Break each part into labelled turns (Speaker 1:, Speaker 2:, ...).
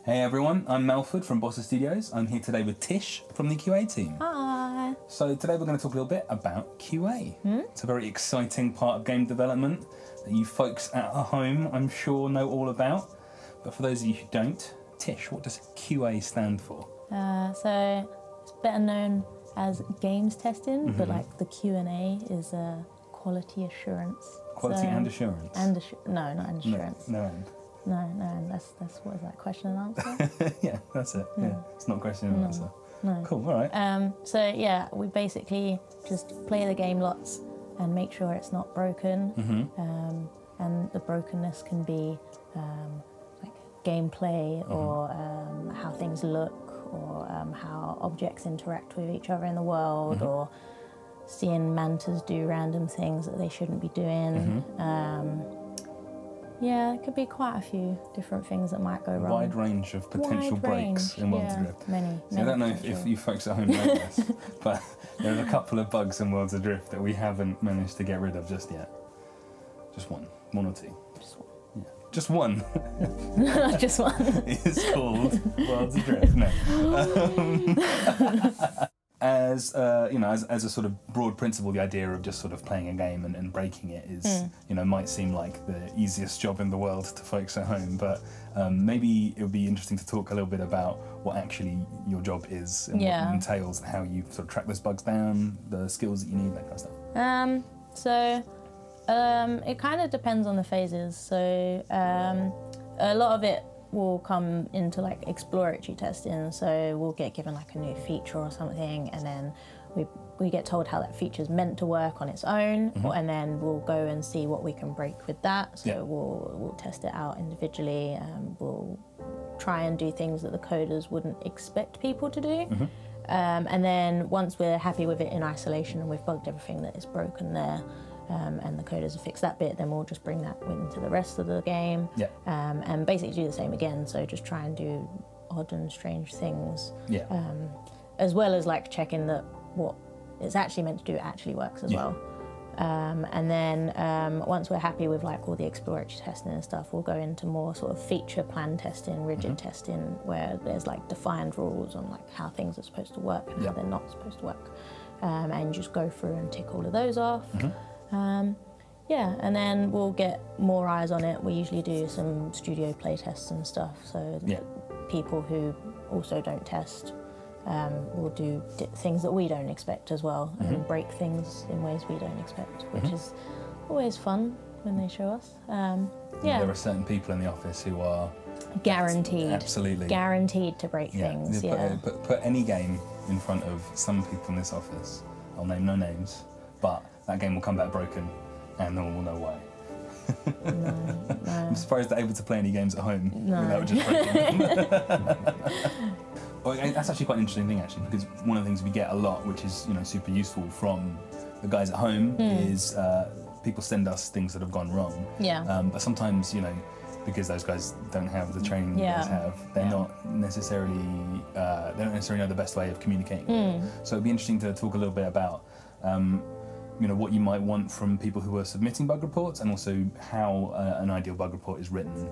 Speaker 1: Hey everyone, I'm Malford from Bossa Studios. I'm here today with Tish from the QA team.
Speaker 2: Hi.
Speaker 1: So today we're going to talk a little bit about QA. It's a very exciting part of game development that you folks at home, I'm sure, know all about. But for those of you who don't, Tish, what does QA stand for?
Speaker 2: So it's better known as games testing, but like the Q&A is quality assurance.
Speaker 1: Quality and assurance?
Speaker 2: No, not assurance.
Speaker 1: No end.
Speaker 2: No, that's what is that, question and answer?
Speaker 1: Yeah, that's it. Yeah, it's not question and answer.
Speaker 2: No.
Speaker 1: Cool, all right.
Speaker 2: So yeah, we basically just play the game lots and make sure it's not broken. And the brokenness can be like gameplay or how things look or how objects interact with each other in the world or seeing mantas do random things that they shouldn't be doing. Yeah, it could be quite a few different things that might go wrong.
Speaker 1: Wide range of potential breaks in Worlds Adrift.
Speaker 2: Many.
Speaker 1: I don't know if you folks at home know this, but there's a couple of bugs in Worlds Adrift that we haven't managed to get rid of just yet. Just one or two.
Speaker 2: Just one.
Speaker 1: Yeah. Just one.
Speaker 2: Just one.
Speaker 1: It's called Worlds Adrift. No. As you know, as a sort of broad principle, the idea of just sort of playing a game and breaking it is, you know, might seem like the easiest job in the world to folks at home, but maybe it would be interesting to talk a little bit about what actually your job is and what it entails, and how you sort of track those bugs down, the skills that you need, that kind of stuff.
Speaker 2: It kind of depends on the phases. So a lot of it will come into like exploratory testing, so we'll get given like a new feature or something, and then we get told how that feature's meant to work on its own, and then we'll go and see what we can break with that. So we'll test it out individually, we'll try and do things that the coders wouldn't expect people to do. And then once we're happy with it in isolation and we've bugged everything that is broken there, and the coders have fixed that bit, then we'll just bring that into the rest of the game, and basically do the same again. So just try and do odd and strange things, as well as like checking that what it's actually meant to do actually works as well. And then once we're happy with like all the exploratory testing and stuff, we'll go into more sort of feature plan testing, rigid testing, where there's like defined rules on like how things are supposed to work and how they're not supposed to work, and just go through and tick all of those off. And then we'll get more eyes on it. We usually do some studio play tests and stuff, so people who also don't test will do things that we don't expect as well, and break things in ways we don't expect, which is always fun when they show us. There
Speaker 1: are certain people in the office who are
Speaker 2: guaranteed to break things.
Speaker 1: Put any game in front of some people in this office, I'll name no names, but that game will come back broken, and no one will know why.
Speaker 2: No.
Speaker 1: I'm surprised they're able to play any games at home without just breaking them. Well, that's actually quite an interesting thing, actually, because one of the things we get a lot, which is, you know, super useful from the guys at home, is people send us things that have gone wrong. But sometimes, you know, because those guys don't have the training you guys have, they're not necessarily, they don't necessarily know the best way of communicating. So it'd be interesting to talk a little bit about you know, what you might want from people who are submitting bug reports, and also how an ideal bug report is written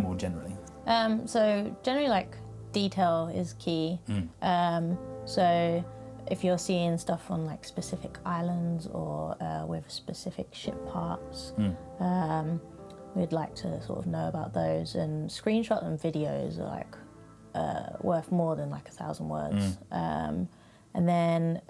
Speaker 1: more generally.
Speaker 2: So generally, like, detail is key. So if you're seeing stuff on like specific islands or with specific ship parts, we'd like to sort of know about those, and screenshots and videos are like worth more than like 1,000 words. And then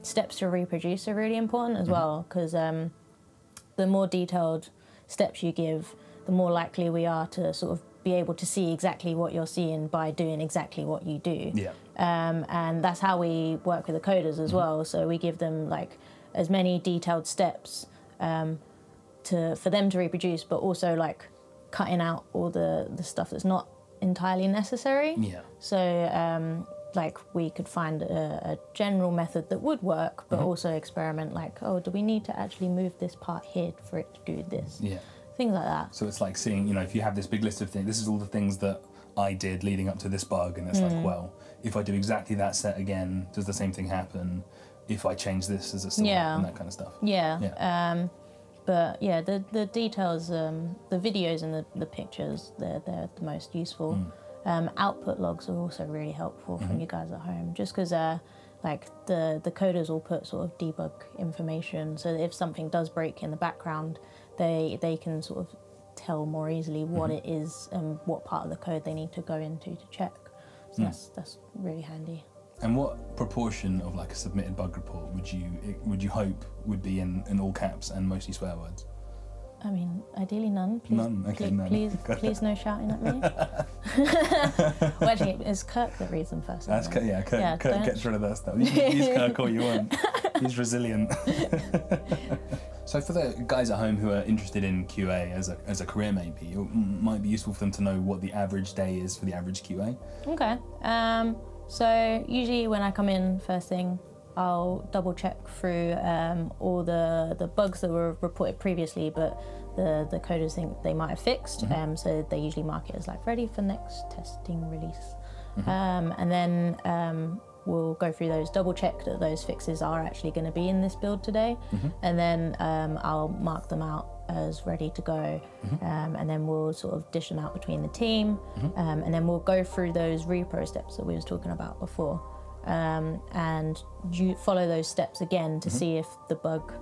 Speaker 2: steps to reproduce are really important as well, because the more detailed steps you give, the more likely we are to sort of be able to see exactly what you're seeing by doing exactly what you do. And that's how we work with the coders as well. So we give them like as many detailed steps for them to reproduce, but also like cutting out all the stuff that's not entirely necessary. So like we could find a general method that would work, but also experiment like, oh, do we need to actually move this part here for it to do this? Things like that.
Speaker 1: So it's like seeing, you know, if you have this big list of things, this is all the things that I did leading up to this bug, and it's like, well, if I do exactly that set again, does the same thing happen? If I change this, does it still happen? That kind of stuff.
Speaker 2: But yeah, the details, the videos and the pictures, they're the most useful. Output logs are also really helpful from you guys at home, just because like the coders will put sort of debug information, so that if something does break in the background, they can sort of tell more easily what it is and what part of the code they need to go into to check. So that's really handy.
Speaker 1: And what proportion of like a submitted bug report would you hope would be in all caps and mostly swear words?
Speaker 2: I mean, ideally none. Please,
Speaker 1: none. Okay, none.
Speaker 2: Please, no shouting at me. Well, actually, it's Kirk that reads them first.
Speaker 1: That's Kirk. Yeah, Kirk gets rid of that stuff. He's Kirk all you want. He's resilient. So for the guys at home who are interested in QA as a career, maybe it might be useful for them to know what the average day is for the average QA.
Speaker 2: Okay. So usually when I come in first thing, I'll double check through all the bugs that were reported previously, but the coders think they might have fixed. So they usually mark it as like ready for next testing release. And then we'll go through those, double check that those fixes are actually going to be in this build today. And then I'll mark them out as ready to go. And then we'll sort of dish them out between the team. And then we'll go through those repro steps that we was talking about before. And you follow those steps again to see if the bug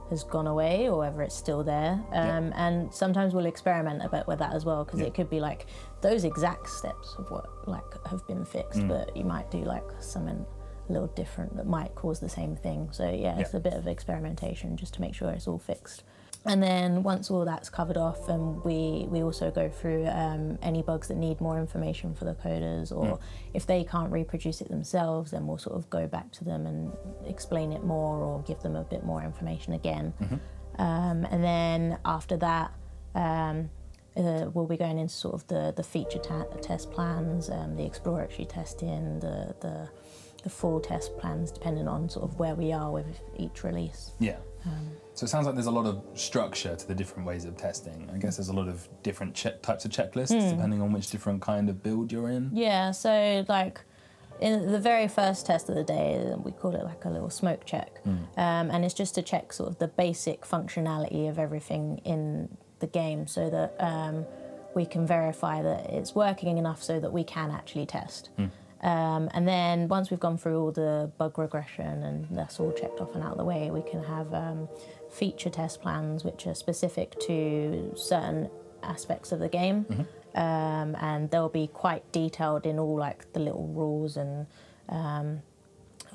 Speaker 2: has gone away or whether it's still there. And sometimes we'll experiment a bit with that as well, because it could be like those exact steps of what like have been fixed, but you might do like something a little different that might cause the same thing. So it's a bit of experimentation just to make sure it's all fixed. And then once all that's covered off, we also go through any bugs that need more information for the coders, or if they can't reproduce it themselves, then we'll sort of go back to them and explain it more or give them a bit more information again. And then after that, we'll be going into sort of the feature test plans, the exploratory testing, the full test plans, depending on sort of where we are with each release. So it sounds like there's a lot of structure to the different ways of testing. I guess there's a lot of different types of checklists depending on which different kind of build you're in. Yeah, so like in the very first test of the day, we call it like a little smoke check. And it's just to check sort of the basic functionality of everything in the game, so that we can verify that it's working enough so that we can actually test. And then once we've gone through all the bug regression and that's all checked off and out of the way, we can have feature test plans which are specific to certain aspects of the game. And they'll be quite detailed in all like the little rules and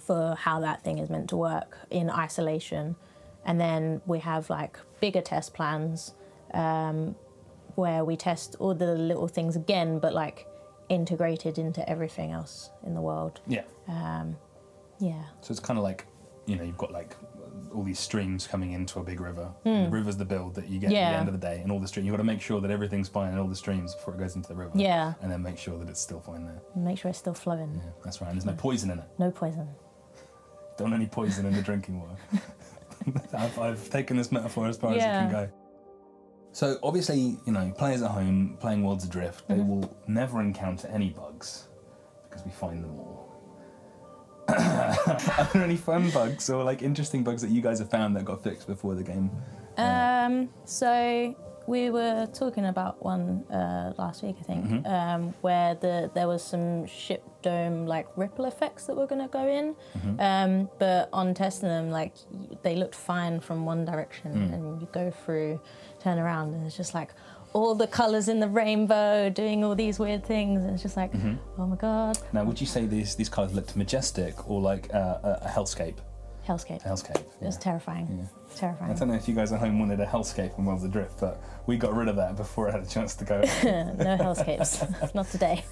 Speaker 2: for how that thing is meant to work in isolation. And then we have like bigger test plans where we test all the little things again, but like integrated into everything else in the world. So it's kind of like, you know, you've got like all these streams coming into a big river. The river's the build that you get at the end of the day, and all the streams, you've got to make sure that everything's fine in all the streams before it goes into the river. And then make sure that it's still fine there. Make sure it's still flowing.
Speaker 1: That's right, and there's no poison in it.
Speaker 2: No poison.
Speaker 1: Don't want any poison in the drinking water. I've taken this metaphor as far as it can go. So obviously, you know, players at home playing Worlds Adrift, they will never encounter any bugs because we find them all. Are there any fun bugs or like interesting bugs that you guys have found that got fixed before the game?
Speaker 2: So we were talking about one last week, I think, where there was some ship dome like ripple effects that were going to go in, but on testing them, like they looked fine from one direction, and you go through, turn around, and it's just like all the colours in the rainbow doing all these weird things, and it's just like, oh my god. Now,
Speaker 1: would you say these colours looked majestic or like a hellscape?
Speaker 2: Hellscape.
Speaker 1: Hellscape.
Speaker 2: It was terrifying. Terrifying.
Speaker 1: I don't know if you guys at home wanted a hellscape in Worlds Adrift, but we got rid of that before I had a chance to go.
Speaker 2: No hellscapes. Not today.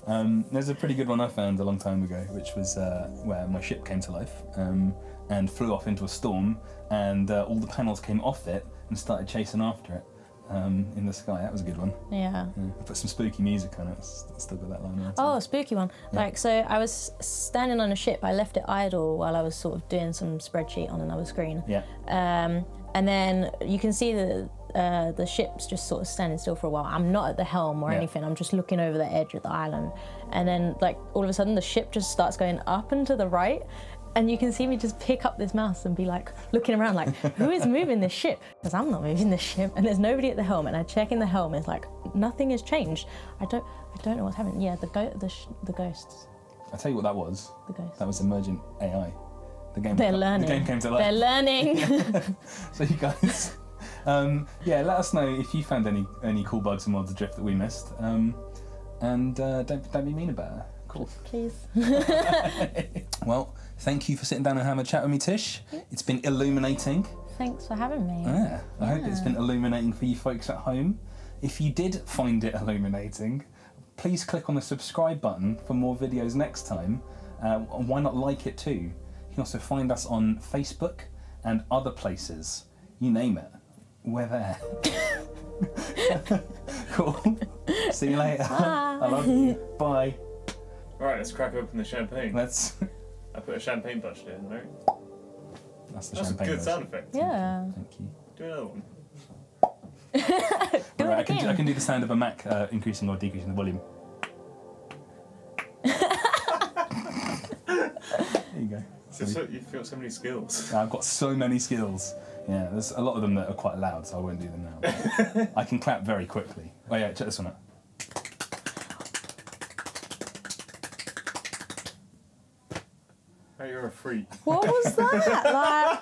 Speaker 1: There's a pretty good one I found a long time ago, which was where my ship came to life and flew off into a storm, and all the panels came off it and started chasing after it. In the sky. That was a good one.
Speaker 2: Yeah.
Speaker 1: I put some spooky music on it. Still got that line on it.
Speaker 2: Oh, a spooky one. Like, so I was standing on a ship. I left it idle while I was sort of doing some spreadsheet on another screen. And then you can see the ship's just sort of standing still for a while. I'm not at the helm or anything. I'm just looking over the edge of the island. And then, like, all of a sudden the ship just starts going up and to the right. And you can see me just pick up this mouse and be like, looking around like, who is moving this ship? Because I'm not moving this ship. And there's nobody at the helm. And I check in the helm, it's like, nothing has changed. I I don't know what's happening. Yeah, the ghosts.
Speaker 1: I tell you what that was.
Speaker 2: The ghosts.
Speaker 1: That was emergent AI. The game.
Speaker 2: They're learning.
Speaker 1: The game came to life.
Speaker 2: They're learning.
Speaker 1: So you guys, yeah, let us know if you found any cool bugs in Worlds Adrift that we missed, and don't be mean about it. Cool.
Speaker 2: Please.
Speaker 1: Well, thank you for sitting down and having a chat with me, Tish. It's been illuminating.
Speaker 2: Thanks for having me.
Speaker 1: Yeah, I hope it's been illuminating for you folks at home. If you did find it illuminating, please click on the subscribe button for more videos next time. And why not like it too? You can also find us on Facebook and other places. You name it. We're there. Cool. See you later.
Speaker 2: Bye.
Speaker 1: I love you. Bye.
Speaker 3: Alright, let's crack open the champagne.
Speaker 1: Let's.
Speaker 3: I put a champagne button in, right?
Speaker 1: That's the
Speaker 3: That's a
Speaker 1: champagne.
Speaker 3: good
Speaker 1: version.
Speaker 3: sound effect.
Speaker 2: Yeah.
Speaker 1: Thank you.
Speaker 3: Do another one.
Speaker 2: Do
Speaker 1: Right,
Speaker 2: it again.
Speaker 1: I can do the sound of a Mac increasing or decreasing the volume. There you go.
Speaker 3: You've got so many skills.
Speaker 1: I've got so many skills. Yeah, there's a lot of them that are quite loud, so I won't do them now. I can clap very quickly. Oh yeah, check this one out.
Speaker 3: Oh, you're a freak.
Speaker 2: What was that? Like.